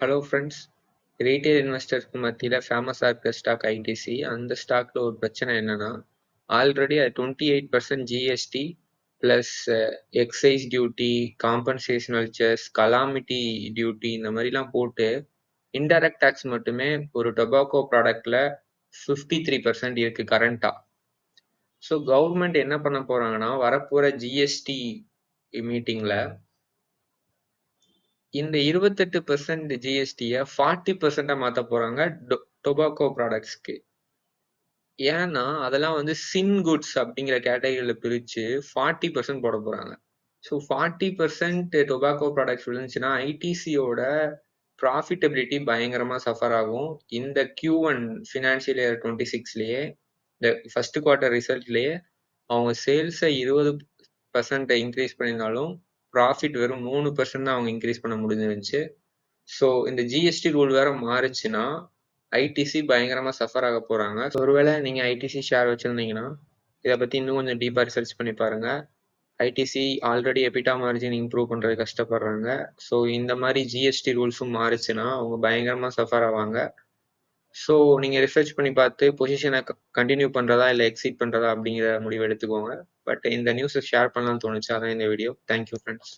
Hello friends. Retail இன்வெஸ்டருக்கு மத்தியில் ஃபேமஸாக இருக்க ஸ்டாக் ஐடிசி. அந்த ஸ்டாக்ல ஒரு பிரச்சனை என்னன்னா, ஆல்ரெடி அது 28% GST plus excise duty, compensational cess, calamity duty இந்த மாதிரிலாம் போட்டு இன்டைரக்ட் டேக்ஸ் மட்டுமே ஒரு டொபாக்கோ ப்ராடக்ட்ல 53% இருக்கு கரண்டா. ஸோ கவர்மெண்ட் என்ன பண்ண போறாங்கன்னா, வரப்போற ஜிஎஸ்டி மீட்டிங்ல இந்த 28% ஜிஎஸ்டியை 40% மாற்ற போறாங்க டொபாக்கோ ப்ராடக்ட்ஸ்க்கு. ஏன்னா அதெல்லாம் வந்து சின் குட்ஸ் அப்படிங்கிற கேட்டகரியில் பிரித்து 40% போட போறாங்க. ஸோ 40% டொபாக்கோ ப்ராடக்ட்ஸ் விழுந்துச்சுன்னா ஐடிசியோட ப்ராஃபிட்டபிலிட்டி பயங்கரமாக சஃபர் ஆகும். இந்த Q1 ஃபினான்ஷியல் இயர் 26லேயே இந்த ஃபர்ஸ்ட் குவார்ட்டர் ரிசல்ட்லேயே அவங்க சேல்ஸை 20% இன்க்ரீஸ் பண்ணியிருந்தாலும் ப்ராஃபிட் வெறும் 3% தான் அவங்க இன்க்ரீஸ் பண்ண முடிஞ்சிருந்துச்சு. ஸோ இந்த ஜிஎஸ்டி ரூல் வேற மாறுச்சுன்னா ஐடிசி பயங்கரமாக சஃபர் ஆக போகிறாங்க. ஒருவேளை நீங்கள் ஐடிசி ஷேர் வச்சுருந்தீங்கன்னா இதை பற்றி இன்னும் கொஞ்சம் டீப்பாக ரிசர்ச் பண்ணி பாருங்கள். ITC already EBITDA margin improve பண்ணுறது கஷ்டப்படுறாங்க. ஸோ இந்த மாதிரி ஜிஎஸ்டி ரூல்ஸும் மாறுச்சுன்னா அவங்க பயங்கரமாக சஃபர் ஆவாங்க. ஸோ நீங்கள் ரிசர்ச் பண்ணி பார்த்து பொசிஷனை கண்டினியூ பண்ணுறதா இல்லை எக்ஸிட் பண்ணுறதா அப்படிங்கிற முடிவு எடுத்துக்கோங்க. பட் இந்த நியூஸை ஷேர் பண்ணலாம்னு தோணுச்சு, அதான் இந்த வீடியோ. Thank you friends.